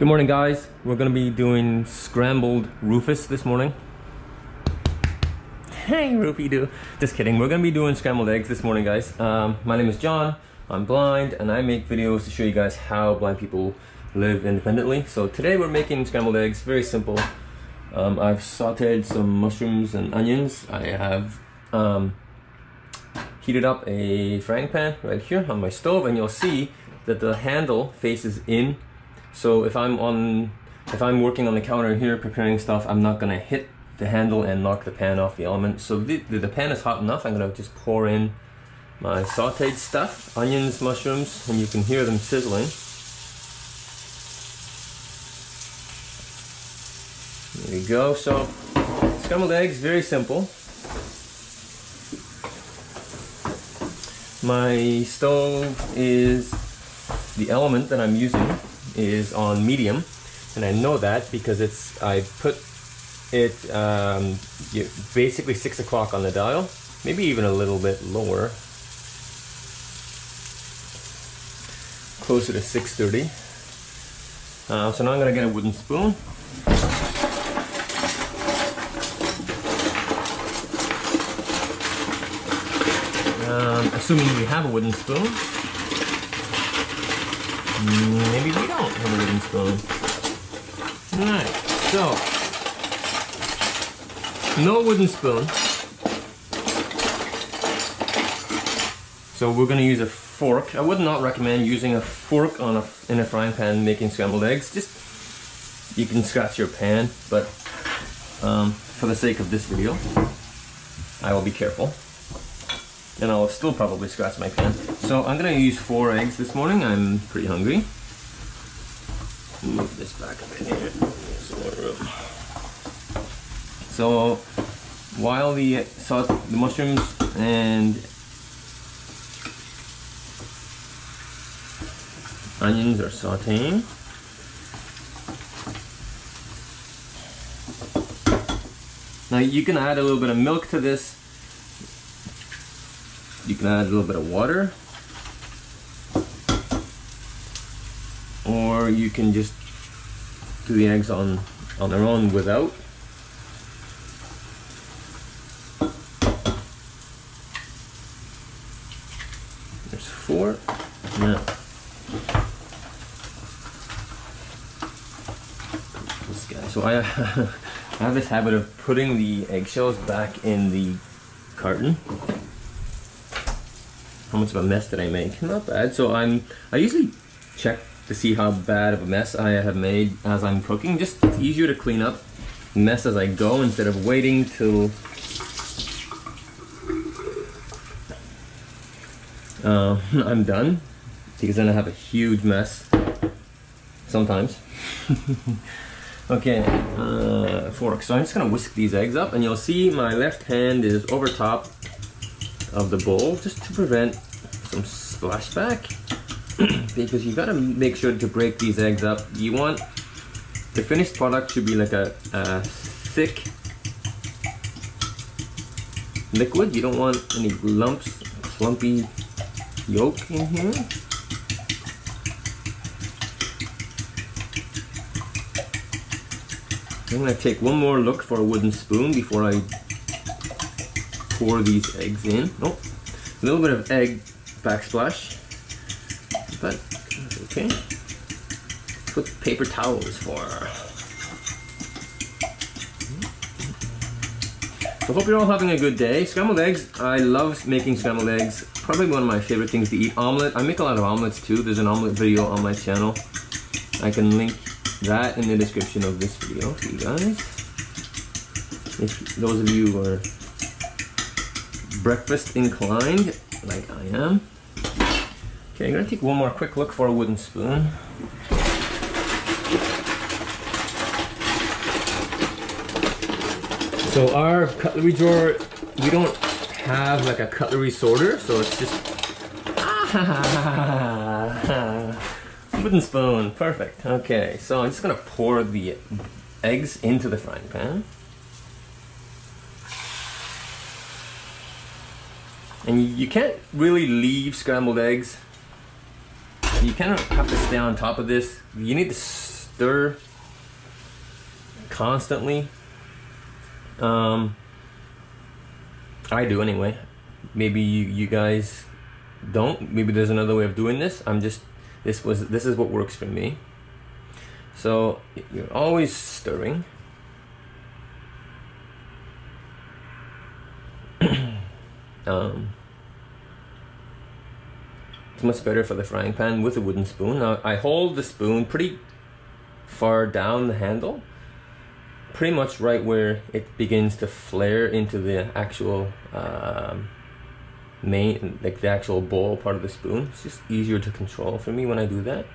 Good morning, guys. We're gonna be doing scrambled Rufus this morning. Hey, Rufy doo. Just kidding. We're gonna be doing scrambled eggs this morning, guys. My name is John. I'm blind, and I make videos to show you guys how blind people live independently. So today we're making scrambled eggs. Very simple. I've sauteed some mushrooms and onions. I have heated up a frying pan right here on my stove, and you'll see that the handle faces in. So if I'm working on the counter here preparing stuff, I'm not gonna hit the handle and knock the pan off the element. So the pan is hot enough. I'm gonna just pour in my sauteed stuff, onions, mushrooms, and you can hear them sizzling. There we go. So scrambled eggs, very simple. My stove is, the element that I'm using is on medium, and I know that because I put it basically 6 o'clock on the dial, maybe even a little bit lower, closer to 6:30. So now I'm gonna get a wooden spoon. Assuming we have a wooden spoon. Maybe we don't have a wooden spoon. Alright, so no wooden spoon. So we're going to use a fork. I would not recommend using a fork in a frying pan making scrambled eggs. Just, you can scratch your pan, but for the sake of this video, I will be careful. And I'll still probably scratch my pan. So I'm gonna use 4 eggs this morning. I'm pretty hungry. Move this back a bit here. There's more room. So while the mushrooms and onions are sauteing, now you can add a little bit of milk to this. You can add a little bit of water, or you can just do the eggs on their own without. There's 4. Now, this guy. So I have this habit of putting the eggshells back in the carton. How much of a mess did I make? Not bad. So I usually check to see how bad of a mess I have made as I'm cooking. Just, it's easier to clean up mess as I go instead of waiting till I'm done, because then I have a huge mess sometimes. Okay, fork. So I'm just gonna whisk these eggs up, and you'll see my left hand is over top of the bowl just to prevent some splashback, because you gotta make sure to break these eggs up. You want the finished product should be like a thick liquid. You don't want any lumps, clumpy yolk in here. I'm gonna take one more look for a wooden spoon before I pour these eggs in. Oh, a little bit of egg backsplash, but that's okay. That's what paper towel is for. I hope you're all having a good day. Scrambled eggs, I love making scrambled eggs. Probably one of my favorite things to eat. Omelette, I make a lot of omelets too. There's an omelet video on my channel. I can link that in the description of this video for you guys. If those of you who are breakfast inclined, like I am. Okay, I'm gonna take one more quick look for a wooden spoon. So our cutlery drawer, we don't have like a cutlery sorter, so it's just wooden spoon, perfect. Okay, so I'm just gonna pour the eggs into the frying pan. And you can't really leave scrambled eggs. You kind of have to stay on top of this. You need to stir constantly. I do anyway. Maybe you guys don't. Maybe there's another way of doing this. This is what works for me. So you're always stirring. It's much better for the frying pan with a wooden spoon. Now I hold the spoon pretty far down the handle, pretty much right where it begins to flare into the actual main, like the actual bowl part of the spoon. It's just easier to control for me when I do that.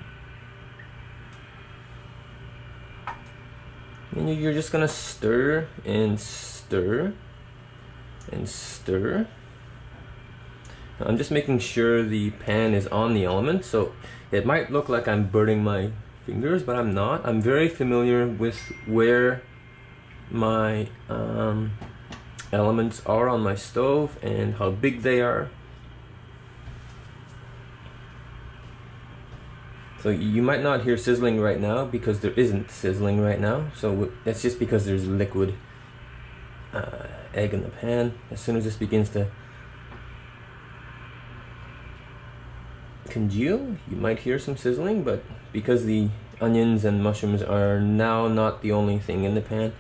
And you're just gonna stir and stir and stir. I'm just making sure the pan is on the element, so it might look like I'm burning my fingers, but I'm not. I'm very familiar with where my elements are on my stove and how big they are. So you might not hear sizzling right now because there isn't sizzling right now. So that's just because there's liquid egg in the pan. As soon as this begins to congeal, you might hear some sizzling, but because the onions and mushrooms are now not the only thing in the pan,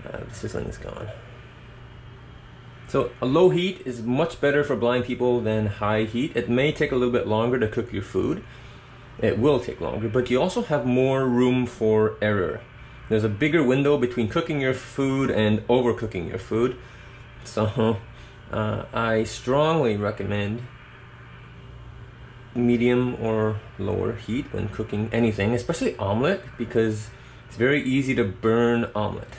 the sizzling is gone. So a low heat is much better for blind people than high heat. It may take a little bit longer to cook your food. It will take longer, but you also have more room for error. There's a bigger window between cooking your food and overcooking your food. So I strongly recommend medium or lower heat when cooking anything, especially omelet, because it's very easy to burn omelet.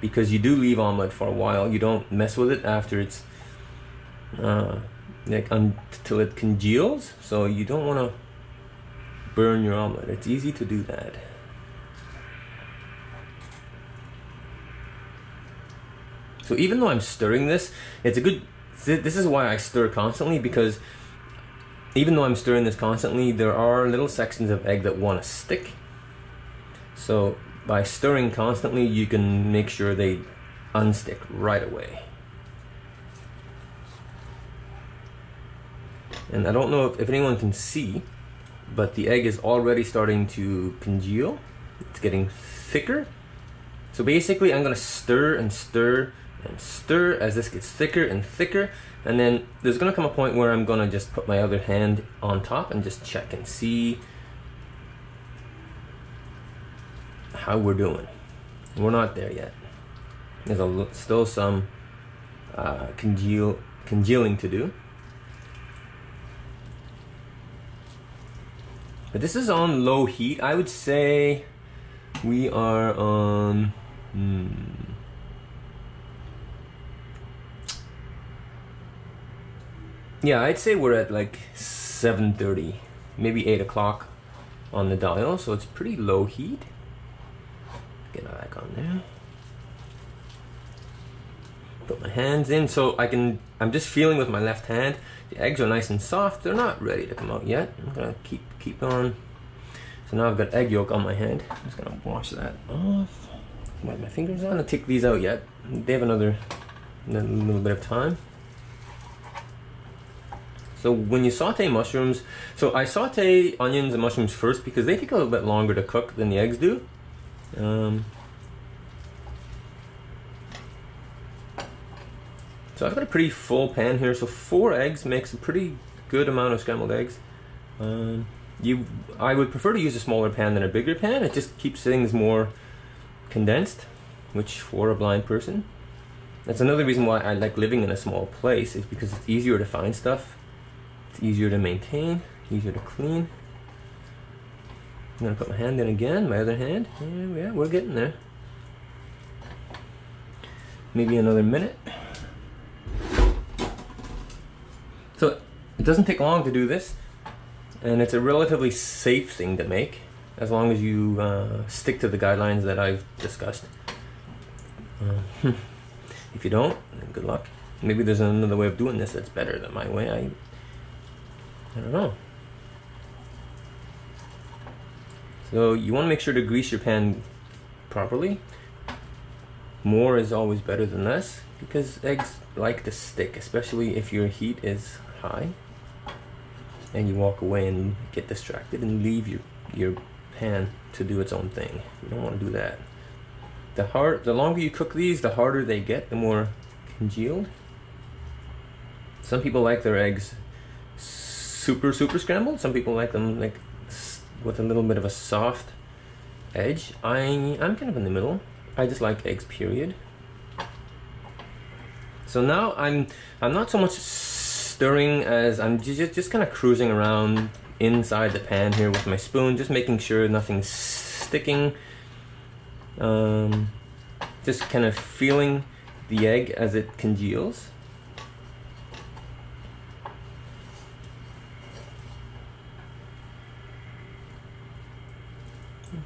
Because you do leave omelet for a while, you don't mess with it after it's until it congeals. So you don't want to burn your omelet. It's easy to do that. So even though I'm stirring this, it's a good. This is why I stir constantly, because even though I'm stirring this constantly, there are little sections of egg that want to stick. So by stirring constantly, you can make sure they unstick right away. And I don't know if anyone can see, but the egg is already starting to congeal. It's getting thicker. So basically I'm gonna stir and stir and stir as this gets thicker and thicker. And then there's gonna come a point where I'm gonna just put my other hand on top and just check and see how we're doing. We're not there yet. There's still some congealing to do. But this is on low heat. I would say we are on yeah, I'd say we're at like 7:30, maybe 8 o'clock on the dial, so it's pretty low heat. Get it back on there. Put my hands in so I'm just feeling with my left hand. The eggs are nice and soft. They're not ready to come out yet. I'm gonna keep on. So now I've got egg yolk on my hand. I'm just gonna wash that off. Wipe my fingers on. I'm gonna take these out yet. They have another little bit of time. So when you saute mushrooms, so I saute onions and mushrooms first because they take a little bit longer to cook than the eggs do. So I've got a pretty full pan here, so 4 eggs makes a pretty good amount of scrambled eggs. I would prefer to use a smaller pan than a bigger pan. It just keeps things more condensed, which for a blind person, that's another reason why I like living in a small place, is because it's easier to find stuff. It's easier to maintain, easier to clean. I'm gonna put my hand in again, my other hand. Yeah, we're getting there. Maybe another minute. So it doesn't take long to do this, and it's a relatively safe thing to make, as long as you stick to the guidelines that I've discussed. If you don't, then good luck. Maybe there's another way of doing this that's better than my way. I don't know. So you want to make sure to grease your pan properly. More is always better than less because eggs like to stick, especially if your heat is high and you walk away and get distracted and leave your pan to do its own thing. You don't want to do that. The longer you cook these, the harder they get, the more congealed. Some people like their eggs super scrambled. Some people like them like with a little bit of a soft edge. I'm kind of in the middle. I just like eggs, period. So now I'm not so much stirring as I'm just kind of cruising around inside the pan here with my spoon, just making sure nothing's sticking. Just kind of feeling the egg as it congeals.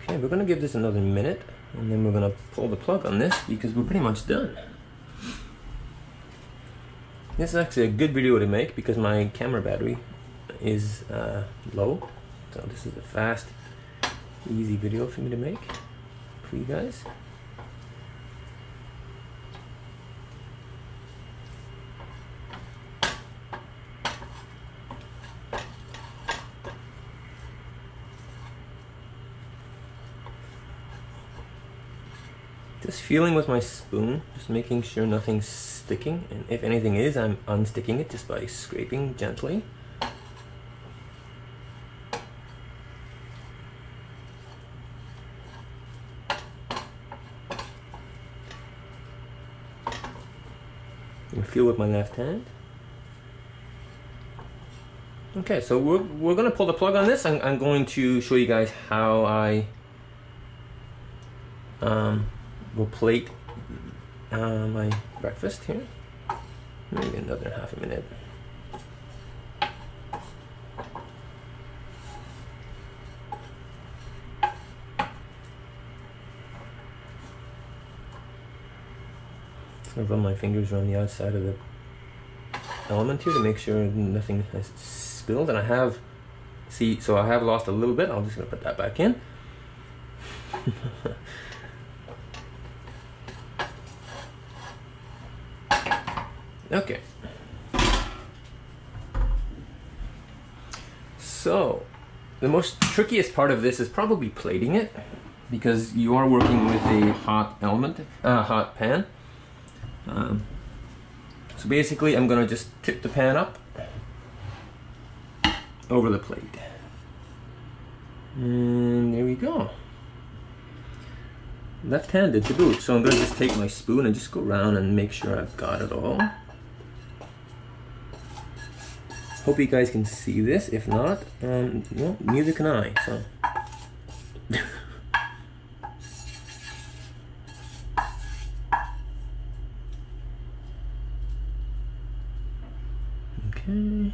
Okay, we're gonna give this another minute and then we're gonna pull the plug on this because we're pretty much done. This is actually a good video to make because my camera battery is low. So this is a fast, easy video for me to make for you guys. Just feeling with my spoon, just making sure nothing's sticking, and if anything is, I'm unsticking it just by scraping gently. And feel with my left hand. Okay, so we're gonna pull the plug on this. I'm going to show you guys how I will plate my breakfast here. Maybe another half a minute. Just gonna run my fingers around the outside of the element here to make sure nothing has spilled. And I have, so I have lost a little bit. I'm just gonna put that back in. Okay. So, the most trickiest part of this is probably plating it because you are working with a hot element, hot pan. So basically, I'm gonna just tip the pan up over the plate, and there we go. Left-handed to boot, so I'm gonna just take my spoon and just go around and make sure I've got it all. Hope you guys can see this. If not, well, neither can I. So. Okay.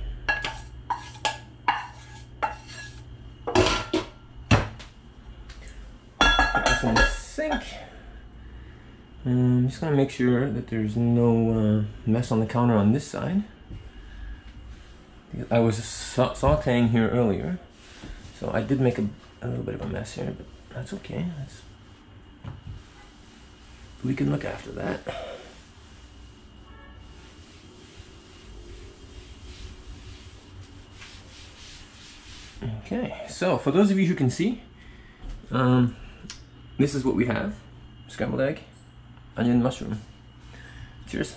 Put this in the sink. I'm just gonna make sure that there's no mess on the counter on this side. I was sauteing here earlier, so I did make a little bit of a mess here, but that's okay. We can look after that. Okay, so for those of you who can see, this is what we have: scrambled egg, onion, mushroom. Cheers.